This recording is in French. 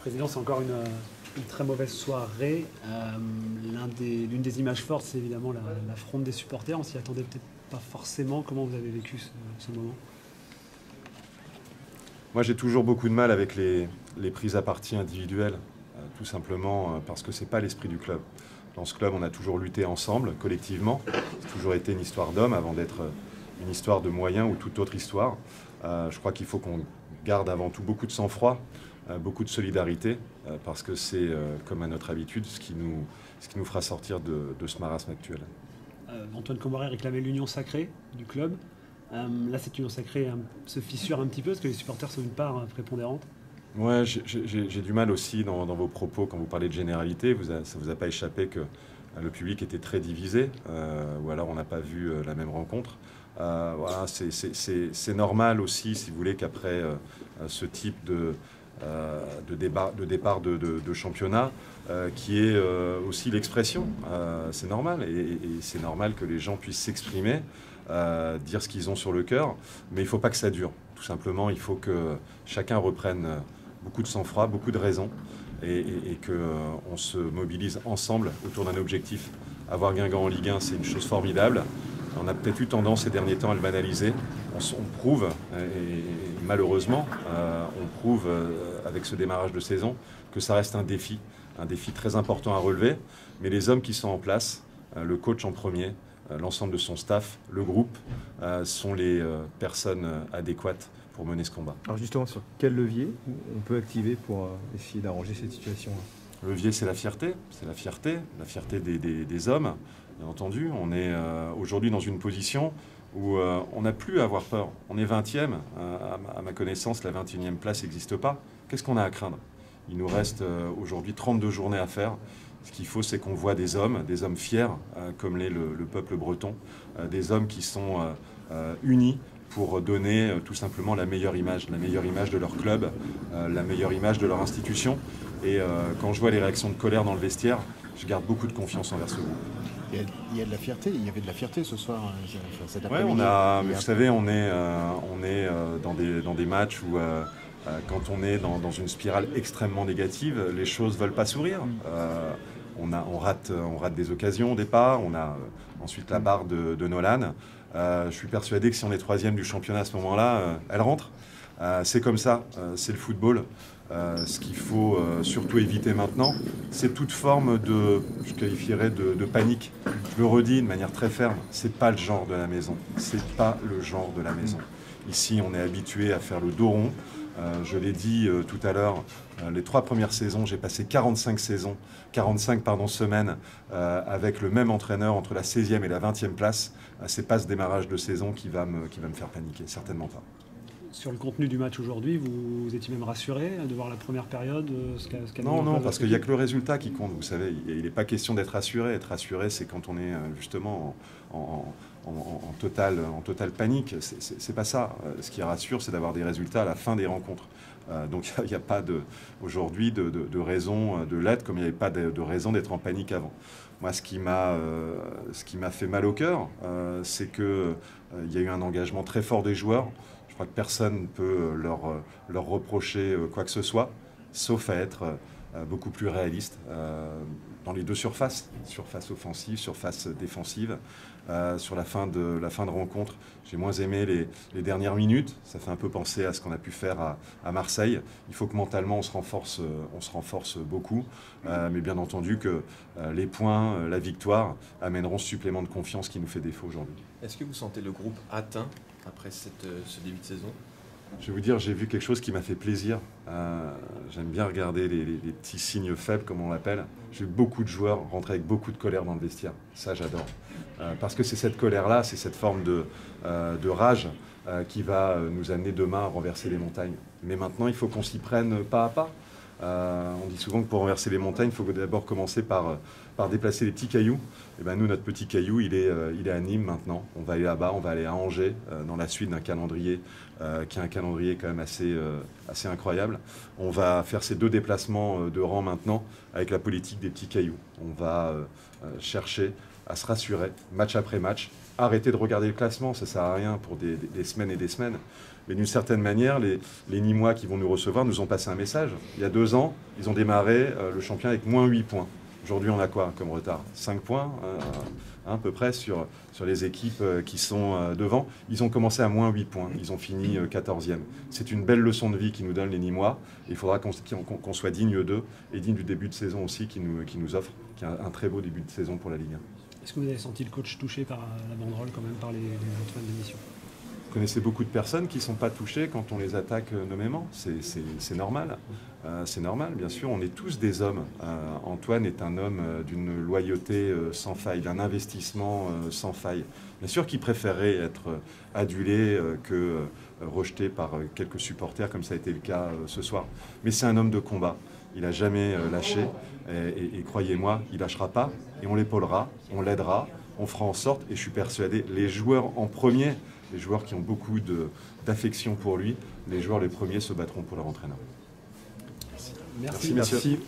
Président, c'est encore une très mauvaise soirée. L'une des images fortes, c'est évidemment la fronde des supporters. On s'y attendait peut-être pas forcément. Comment vous avez vécu ce moment? Moi, j'ai toujours beaucoup de mal avec les prises à partie individuelles, tout simplement parce que ce n'est pas l'esprit du club. Dans ce club, on a toujours lutté ensemble, collectivement. C'est toujours été une histoire d'hommes avant d'être une histoire de moyens ou toute autre histoire. Je crois qu'il faut qu'on garde avant tout beaucoup de sang-froid, beaucoup de solidarité, parce que c'est, comme à notre habitude, ce qui nous fera sortir de ce marasme actuel. Antoine Kombouaré réclamait l'union sacrée du club. Là, cette union sacrée se fissure un petit peu, parce que les supporters sont une part prépondérante. Ouais, j'ai du mal aussi dans vos propos, quand vous parlez de généralité, ça ne vous a pas échappé que le public était très divisé, ou alors on n'a pas vu la même rencontre. Voilà, c'est normal aussi, si vous voulez, qu'après ce type de départ de championnat, qui est aussi l'expression. C'est normal, et c'est normal que les gens puissent s'exprimer, dire ce qu'ils ont sur le cœur, mais il ne faut pas que ça dure. Tout simplement, il faut que chacun reprenne beaucoup de sang-froid, beaucoup de raison, et qu'on se mobilise ensemble autour d'un objectif. Avoir Guingamp en Ligue 1, c'est une chose formidable. On a peut-être eu tendance ces derniers temps à le banaliser. On prouve, et malheureusement, on prouve avec ce démarrage de saison que ça reste un défi très important à relever. Mais les hommes qui sont en place, le coach en premier, l'ensemble de son staff, le groupe, sont les personnes adéquates pour mener ce combat. Alors justement, sur quel levier on peut activer pour essayer d'arranger cette situation-là? Le levier, c'est la fierté. C'est la fierté des hommes, bien entendu. On est aujourd'hui dans une position où on n'a plus à avoir peur. On est 20e. À ma connaissance, la 21e place n'existe pas. Qu'est-ce qu'on a à craindre? Il nous reste aujourd'hui 32 journées à faire. Ce qu'il faut, c'est qu'on voit des hommes fiers, comme l'est le peuple breton, des hommes qui sont unis pour donner tout simplement la meilleure image de leur club, la meilleure image de leur institution. Et quand je vois les réactions de colère dans le vestiaire, je garde beaucoup de confiance envers ce groupe. Il y a de la fierté, il y avait de la fierté ce soir. Ouais, vous savez, on est dans des matchs où quand on est dans une spirale extrêmement négative, les choses ne veulent pas sourire. On rate des occasions au départ, on a ensuite la barre de Nolan. Je suis persuadé que si on est 3e du championnat à ce moment-là, elle rentre. C'est comme ça, c'est le football. Ce qu'il faut surtout éviter maintenant, c'est toute forme je qualifierais de panique. Je le redis de manière très ferme, c'est pas le genre de la maison. C'est pas le genre de la maison. Ici, on est habitué à faire le dos rond. Je l'ai dit tout à l'heure, les 3 premières saisons, j'ai passé 45 semaines avec le même entraîneur entre la 16e et la 20e place. C'est pas ce démarrage de saison qui va me faire paniquer, certainement pas. Sur le contenu du match aujourd'hui, vous étiez même rassuré de voir la première période Non, parce qu'il n'y a que le résultat qui compte, vous savez. Il n'est pas question d'être rassuré. Être rassuré, c'est quand on est justement en totale panique. C'est pas ça. Ce qui rassure, c'est d'avoir des résultats à la fin des rencontres. Donc il n'y a pas aujourd'hui de raison de l'être, comme il n'y avait pas de raison d'être en panique avant. Moi, ce qui m'a fait mal au cœur, c'est qu'il y a eu un engagement très fort des joueurs. Je crois que personne ne peut leur reprocher quoi que ce soit, sauf à être beaucoup plus réaliste dans les deux surfaces offensive, surface défensive. Sur la fin de rencontre, j'ai moins aimé les dernières minutes. Ça fait un peu penser à ce qu'on a pu faire à Marseille. Il faut que mentalement on se renforce beaucoup, mais bien entendu que les points, la victoire amèneront ce supplément de confiance qui nous fait défaut aujourd'hui. Est-ce que vous sentez le groupe atteint après ce début de saison? Je vais vous dire, j'ai vu quelque chose qui m'a fait plaisir. J'aime bien regarder les petits signes faibles, comme on l'appelle. J'ai vu beaucoup de joueurs rentrer avec beaucoup de colère dans le vestiaire. Ça, j'adore. Parce que c'est cette colère-là, c'est cette forme de rage qui va nous amener demain à renverser les montagnes. Mais maintenant, il faut qu'on s'y prenne pas à pas. On dit souvent que pour renverser les montagnes, il faut d'abord commencer par déplacer les petits cailloux. Et ben nous, notre petit caillou, il est à Nîmes maintenant. On va aller là-bas, on va aller à Angers, dans la suite d'un calendrier qui est un calendrier quand même assez incroyable. On va faire ces 2 déplacements de rang maintenant avec la politique des petits cailloux. On va chercher à se rassurer, match après match, arrêtez de regarder le classement, ça ne sert à rien pour des semaines et des semaines. Mais d'une certaine manière, les Nîmois qui vont nous recevoir nous ont passé un message. Il y a 2 ans, ils ont démarré le championnat avec moins 8 points. Aujourd'hui, on a quoi comme retard? 5 points à peu près sur les équipes qui sont devant. Ils ont commencé à moins 8 points. Ils ont fini 14e. C'est une belle leçon de vie qui nous donne les Nîmois. Il faudra qu'on soit digne d'eux et digne du début de saison aussi qui nous offre, qui est un très beau début de saison pour la Ligue 1. Est-ce que vous avez senti le coach touché par la banderole quand même, par les autres fans de l'émission? Vous connaissez beaucoup de personnes qui ne sont pas touchées quand on les attaque nommément. C'est normal. C'est normal, bien sûr. On est tous des hommes. Antoine est un homme d'une loyauté sans faille, d'un investissement sans faille. Bien sûr qu'il préférerait être adulé que rejeté par quelques supporters, comme ça a été le cas ce soir. Mais c'est un homme de combat. Il n'a jamais lâché. Et croyez-moi, il ne lâchera pas. Et on l'épaulera, on l'aidera, on fera en sorte. Et je suis persuadé, les joueurs en premier, les joueurs qui ont beaucoup d'affection pour lui, les joueurs les premiers se battront pour leur entraîneur. Merci. Merci, messieurs. Merci.